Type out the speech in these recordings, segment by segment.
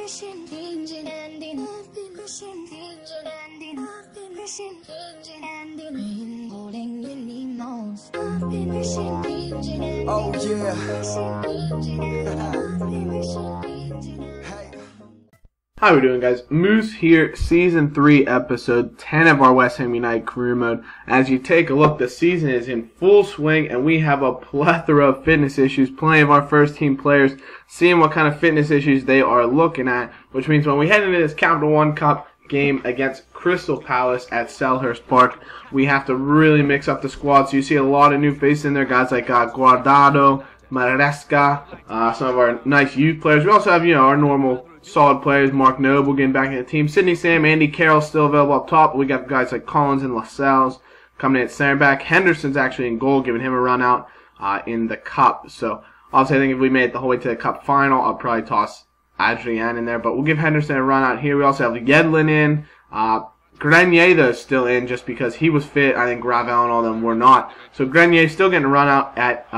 Oh yeah. How we doing, guys? Moose here, Season 3, Episode 10 of our West Ham United career mode. As you take a look, the season is in full swing, and we have a plethora of fitness issues. Plenty of our first-team players seeing what kind of fitness issues they are looking at, which means when we head into this Capital One Cup game against Crystal Palace at Selhurst Park, we have to really mix up the squad. So you see a lot of new faces in there, guys like Guardado, Maresca, some of our nice youth players. We also have, our normal solid players. Mark Noble getting back in the team. Sidney Sam, Andy Carroll still available up top. We got guys like Collins and Lascelles coming in at center back. Henderson's actually in goal, giving him a run out in the cup. So obviously I think if we made it the whole way to the cup final, I'll probably toss Adrian in there. But we'll give Henderson a run out here. We also have Yedlin in. Grenier, though, is still in just because he was fit. I think Gravel and all them were not. So Grenier still getting a run out at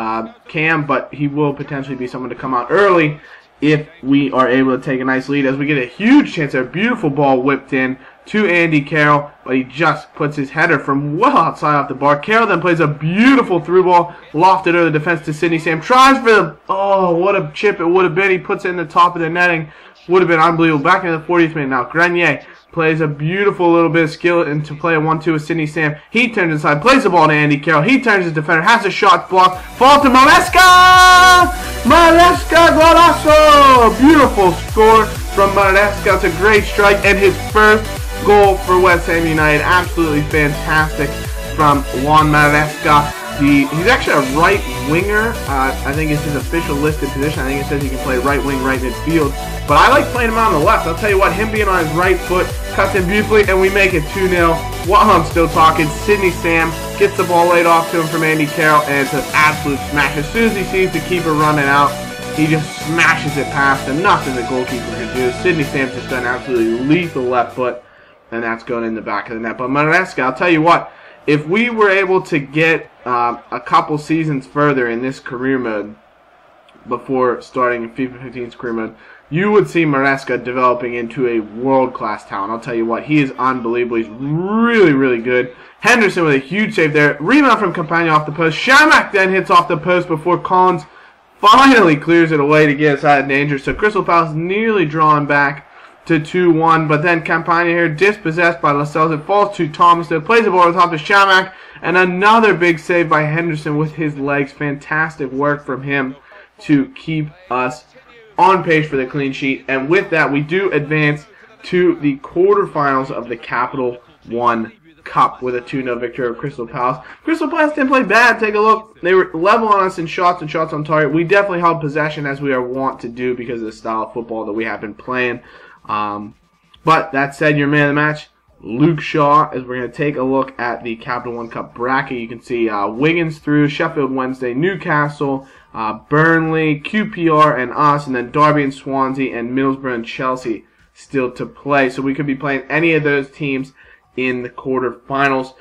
Cam, but he will potentially be someone to come out early if we are able to take a nice lead, as we get a huge chance. A beautiful ball whipped in to Andy Carroll, but he just puts his header from well outside off the bar. Carroll then plays a beautiful through ball, lofted over the defense to Sidney Sam. Tries for the, oh, what a chip it would have been. He puts it in the top of the netting. Would have been unbelievable. Back in the 40th minute now. Grenier plays a beautiful little bit of skill into play a 1-2 with Sidney Sam. He turns inside, plays the ball to Andy Carroll. He turns his defender, has a shot blocked. Fall to Maresca! Maresca golazo! Beautiful score from Maresca. It's a great strike and his first goal for West Ham United. Absolutely fantastic from Juan Maresca. He's actually a right winger. I think it's his official listed position. I think it says he can play right wing, right midfield. But I like playing him on the left. I'll tell you what, him being on his right foot cuts in beautifully, and we make it 2-0. While I'm still talking, Sidney Sam gets the ball laid off to him from Andy Carroll, and it's an absolute smash. As soon as he sees the keeper running out, he just smashes it past him. Nothing the goalkeeper can do. Sidney Sam's just done absolutely lethal left foot, and that's going in the back of the net. But Maresca, I'll tell you what, if we were able to get a couple seasons further in this career mode before starting in FIFA 15's career mode, you would see Maresca developing into a world-class talent. I'll tell you what, he is unbelievable. He's really, really good. Henderson with a huge save there. Rebound from Campagna off the post. Shamak then hits off the post before Collins finally clears it away to get us out of danger. So Crystal Palace nearly drawn back to 2-1, but then Campagna here dispossessed by Lascelles. It falls to Thomas, that plays the ball on top of Shamak, and another big save by Henderson with his legs. Fantastic work from him to keep us on pace for the clean sheet. And with that, we do advance to the quarterfinals of the Capital One Cup with a 2-0 victory over Crystal Palace. Crystal Palace didn't play bad. Take a look. They were level on us in shots and shots on target. We definitely held possession, as we are wont to do because of the style of football that we have been playing. But that said, your man of the match, Luke Shaw, as we're going to take a look at the Capital One Cup bracket. You can see Wiggins through, Sheffield Wednesday, Newcastle, Burnley, QPR, and us, and then Derby and Swansea, and Middlesbrough and Chelsea still to play. So we could be playing any of those teams in the quarterfinals,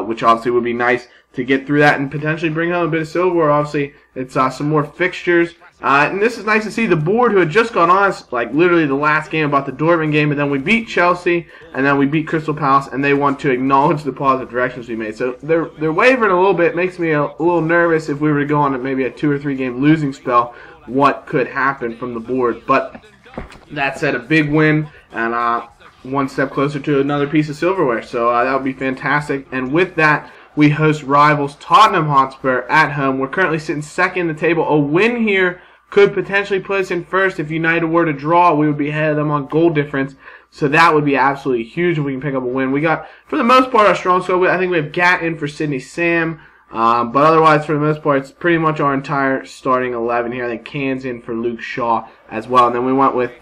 which obviously would be nice to get through that and potentially bring home a bit of silverware. Obviously, it's some more fixtures. And this is nice to see the board, who had just gone on us, like literally the last game about the Dortmund game, and then we beat Chelsea, and then we beat Crystal Palace, and they want to acknowledge the positive directions we made. So they're wavering a little bit. Makes me a little nervous if we were to go on maybe a 2 or 3 game losing spell, what could happen from the board. But that said, a big win, and one step closer to another piece of silverware. So that would be fantastic. And with that, we host rivals Tottenham Hotspur at home. We're currently sitting second in the table. A win here could potentially put us in first. If United were to draw, we would be ahead of them on goal difference. So that would be absolutely huge if we can pick up a win. We got, for the most part, our strong squad. I think we have Gat in for Sidney Sam. But otherwise, for the most part, it's pretty much our entire starting 11 here. I think Can's in for Luke Shaw as well. And then we went with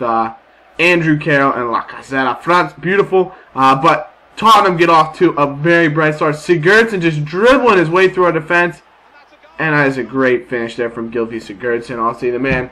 Andrew Carroll and Lacazette up front. Beautiful. But Tottenham get off to a very bright start. Sigurdsson just dribbling his way through our defense. And that is a great finish there from Gylfi Sigurdsson. I'll see the man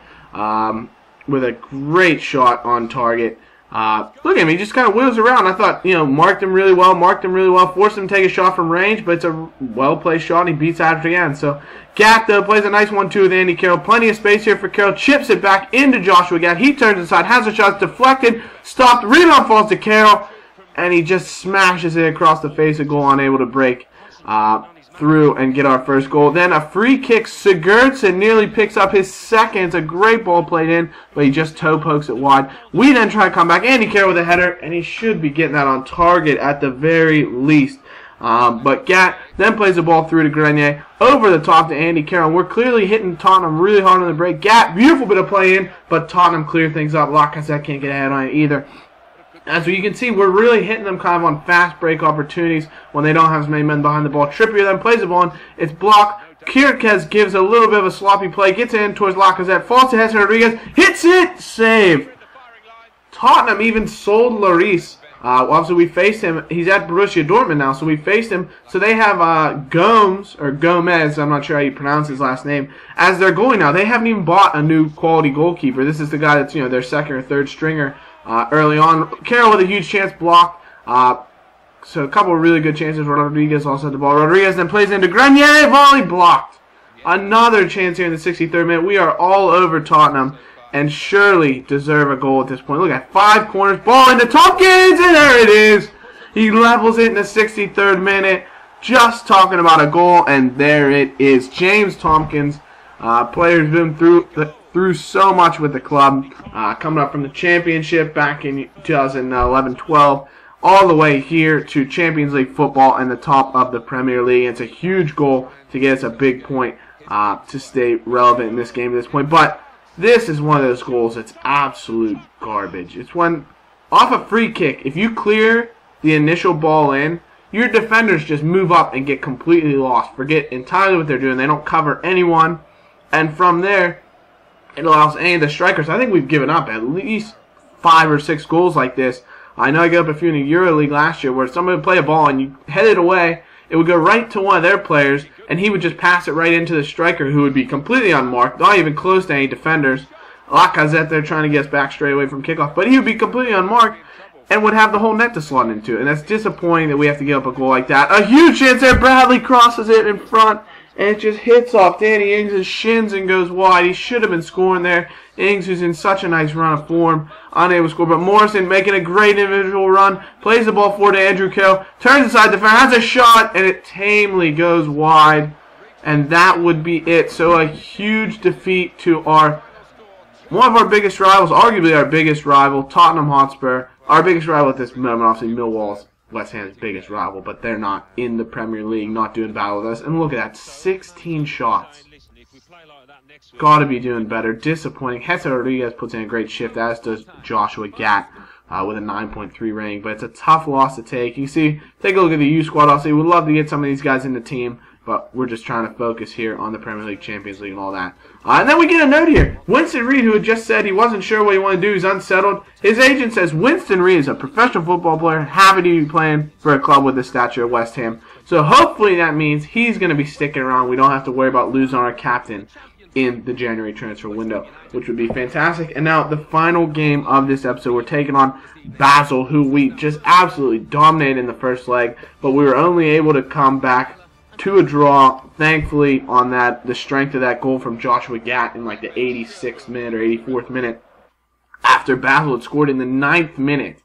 with a great shot on target. Look at him, he just kind of wheels around. I thought, marked him really well, forced him to take a shot from range, but it's a well-placed shot, and he beats out again. So, Gat, though, plays a nice 1-2 with Andy Carroll. Plenty of space here for Carroll, chips it back into Joshua Gat. He turns inside, has a shot, deflected, stopped, rebound falls to Carroll, and he just smashes it across the face of goal, unable to break through and get our first goal. Then a free kick, Sigurdsson nearly picks up his second. It's a great ball played in, but he just toe pokes it wide. We then try to come back. Andy Carroll with a header, and he should be getting that on target at the very least. But Gat then plays the ball through to Grenier, over the top to Andy Carroll. We're clearly hitting Tottenham really hard on the break. Gat, beautiful bit of play in, but Tottenham clear things up. Lacazette can't get ahead on it either. As you can see, we're really hitting them kind of on fast break opportunities when they don't have as many men behind the ball. Trippier then plays the ball in. It's blocked. Kirkes gives a little bit of a sloppy play, gets in towards Lacazette, falls to Hector Rodriguez, hits it, save. Tottenham even sold Lloris. Obviously, we faced him. He's at Borussia Dortmund now, so we faced him. So they have Gomez, I'm not sure how you pronounce his last name, as their goalie now. They haven't even bought a new quality goalkeeper. This is the guy that's, their second or third stringer. Early on, Carroll with a huge chance blocked. So a couple of really good chances. Rodriguez also had the ball. Rodriguez then plays into Grenier, volley blocked. Another chance here in the 63rd minute. We are all over Tottenham and surely deserve a goal at this point. Look at 5 corners, ball into Tompkins, and there it is. He levels it in the 63rd minute. Just talking about a goal, and there it is. James Tompkins, player who's been through so much with the club, coming up from the championship back in 2011-12, all the way here to Champions League football and the top of the Premier League. It's a huge goal to get us a big point to stay relevant in this game at this point. But this is one of those goals that's absolute garbage. It's when, off a free kick, if you clear the initial ball in, your defenders just move up and get completely lost. Forget entirely what they're doing. They don't cover anyone. And from there, it allows any of the strikers. I think we've given up at least 5 or 6 goals like this. I know I got up a few in the EuroLeague last year where somebody would play a ball and you head it away. It would go right to one of their players, and he would just pass it right into the striker, who would be completely unmarked, not even close to any defenders. Lacazette there trying to get us back straight away from kickoff, but he would be completely unmarked and would have the whole net to slot into it. And that's disappointing that we have to give up a goal like that. A huge chance there. Bradley crosses it in front, and it just hits off Danny Ings' shins and goes wide. He should have been scoring there. Ings, who's in such a nice run of form, unable to score. But Morrison making a great individual run. Plays the ball forward to Andrew Carroll. Turns inside the defender. Has a shot, and it tamely goes wide. And that would be it. So a huge defeat to one of our biggest rivals, arguably our biggest rival, Tottenham Hotspur. Our biggest rival at this moment, obviously Millwall's West Ham's biggest rival, but they're not in the Premier League, not doing battle with us. And look at that, 16 shots. Got to be doing better. Disappointing. Hector Rodriguez puts in a great shift, as does Joshua Gat with a 9.3 rating. But it's a tough loss to take. You see, take a look at the U squad. Obviously, we'd love to get some of these guys in the team, but we're just trying to focus here on the Premier League, Champions League, and all that. And then we get a note here. Winston Reid, who had just said he wasn't sure what he wanted to do, he's unsettled. His agent says Winston Reid is a professional football player, happy to be playing for a club with the stature of West Ham. So hopefully that means he's going to be sticking around. We don't have to worry about losing our captain in the January transfer window, which would be fantastic. And now the final game of this episode, we're taking on Basel, who we just absolutely dominated in the first leg, but we were only able to come back to a draw, thankfully, on the strength of that goal from Joshua Gat in like the 86th minute or 84th minute. After Basel had scored in the 9th minute,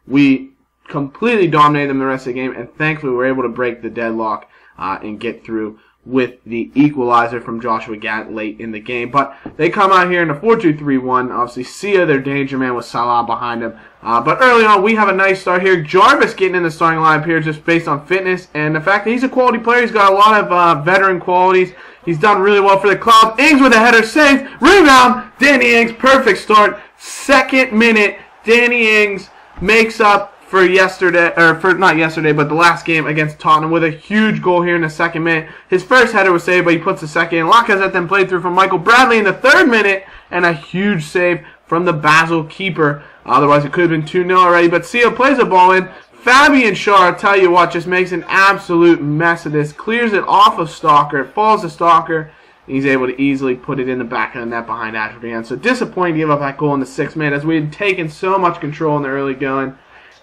we completely dominated them the rest of the game, and thankfully we were able to break the deadlock and get through with the equalizer from Joshua Gat late in the game. But they come out here in a 4-2-3-1. Obviously, Sia, their danger man, with Salah behind him. But early on, we have a nice start here. Jarvis getting in the starting lineup here just based on fitness and the fact that he's a quality player. He's got a lot of veteran qualities. He's done really well for the club. Ings with a header, save, rebound. Danny Ings, perfect start. 2nd minute, Danny Ings makes up for yesterday, or for not yesterday, but the last game against Tottenham with a huge goal here in the 2nd minute. His first header was saved, but he puts the second in. Lacazette then played through from Michael Bradley in the 3rd minute, and a huge save from the Basel keeper. Otherwise, it could have been 2-0 already, but Sia plays the ball in. Fabian Schär, I tell you what, just makes an absolute mess of this. Clears it off of Stalker. It falls to Stalker, He's able to easily put it in the back of the net behind Ashford again. So disappointing to give up that goal in the 6th minute, as we had taken so much control in the early going,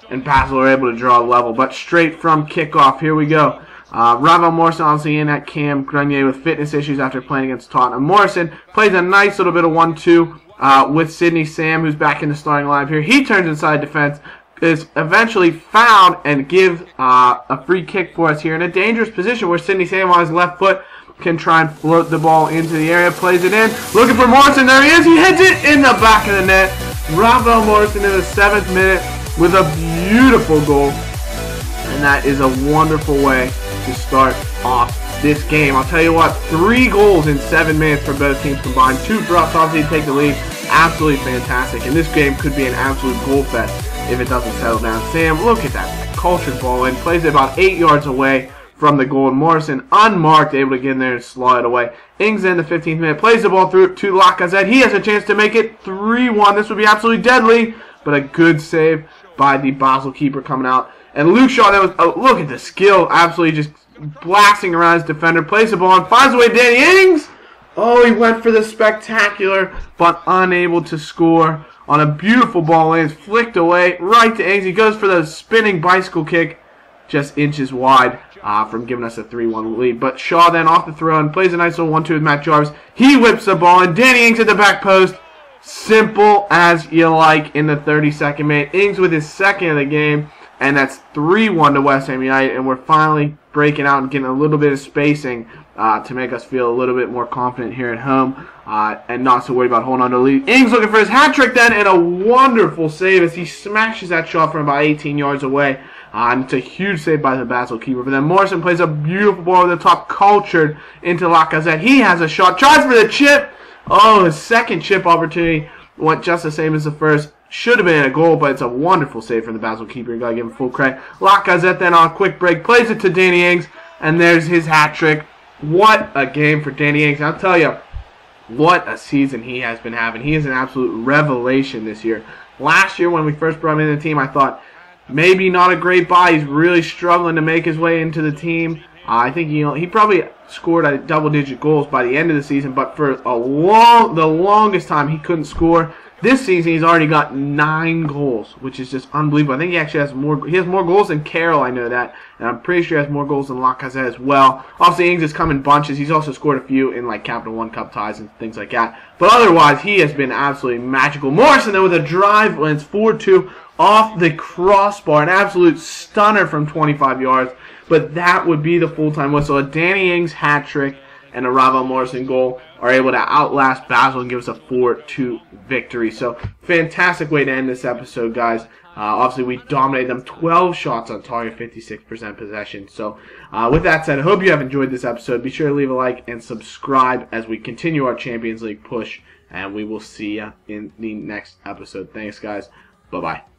and Basel were able to draw a level. But straight from kickoff, here we go. Ravel Morrison obviously in at Cam Grenier with fitness issues after playing against Tottenham. Morrison plays a nice little bit of 1-2 with Sidney Sam, who's back in the starting lineup here. He turns inside defense, is eventually found, and gives a free kick for us here in a dangerous position where Sidney Sam on his left foot can try and float the ball into the area, plays it in, looking for Morrison, there he is, he hits it in the back of the net. Ravel Morrison in the 7th minute with a beautiful goal, and that is a wonderful way to start off this game. I'll tell you what, 3 goals in 7 minutes for both teams combined, 2 for us, obviously to take the lead, absolutely fantastic, and this game could be an absolute goal fest if it doesn't settle down. Sam, look at that cultured ball in, plays it about 8 yards away from the goal, and Morrison unmarked, able to get in there and slot it away. Ings in the 15th minute, plays the ball through to Lacazette. He has a chance to make it 3-1. This would be absolutely deadly, but a good save by the Basel keeper coming out. And Luke Shaw, that was, look at the skill, absolutely just blasting around his defender, plays the ball and finds the way to Danny Ings. Oh, he went for the spectacular, but unable to score on a beautiful ball in. It's flicked away right to Ings. He goes for the spinning bicycle kick, just inches wide from giving us a 3-1 lead. But Shaw then off the throw and plays a nice little 1-2 with Matt Jarvis. He whips the ball, and Danny Ings at the back post. Simple as you like in the 32nd minute. Ings with his 2nd of the game, and that's 3-1 to West Ham United, and we're finally breaking out and getting a little bit of spacing to make us feel a little bit more confident here at home and not so worried about holding on to the lead. Ings looking for his hat trick then, and a wonderful save as he smashes that shot from about 18 yards away. And it's a huge save by the Basel keeper. But then Morrison plays a beautiful ball over the top, cultured into Lacazette. He has a shot, tries for the chip. Oh, his 2nd chip opportunity went just the same as the first. Should have been a goal, but it's a wonderful save from the Basel keeper. You got to give him full credit. Lacazette then on a quick break, plays it to Danny Ings, and there's his hat trick. What a game for Danny Ings. I'll tell you, what a season he has been having. He is an absolute revelation this year. Last year when we first brought him into the team, I thought, maybe not a great buy. He's really struggling to make his way into the team. I think he probably scored a double-digit goals by the end of the season, but for the longest time he couldn't score. This season he's already got 9 goals, which is just unbelievable. I think he actually has more. He has more goals than Carroll, I know that, and I'm pretty sure he has more goals than Lacazette as well. Obviously, Ings has come in bunches. He's also scored a few in like Capital One Cup ties and things like that. But otherwise, he has been absolutely magical. Morrison then with a drive when it's 4-2 off the crossbar, an absolute stunner from 25 yards. But that would be the full-time whistle. A Danny Ings hat trick and a Ravel Morrison goal are able to outlast Basel and give us a 4-2 victory. So, fantastic way to end this episode, guys. Obviously, we dominated them. 12 shots on target, 56% possession. So, with that said, I hope you have enjoyed this episode. Be sure to leave a like and subscribe as we continue our Champions League push. And we will see you in the next episode. Thanks, guys. Bye-bye.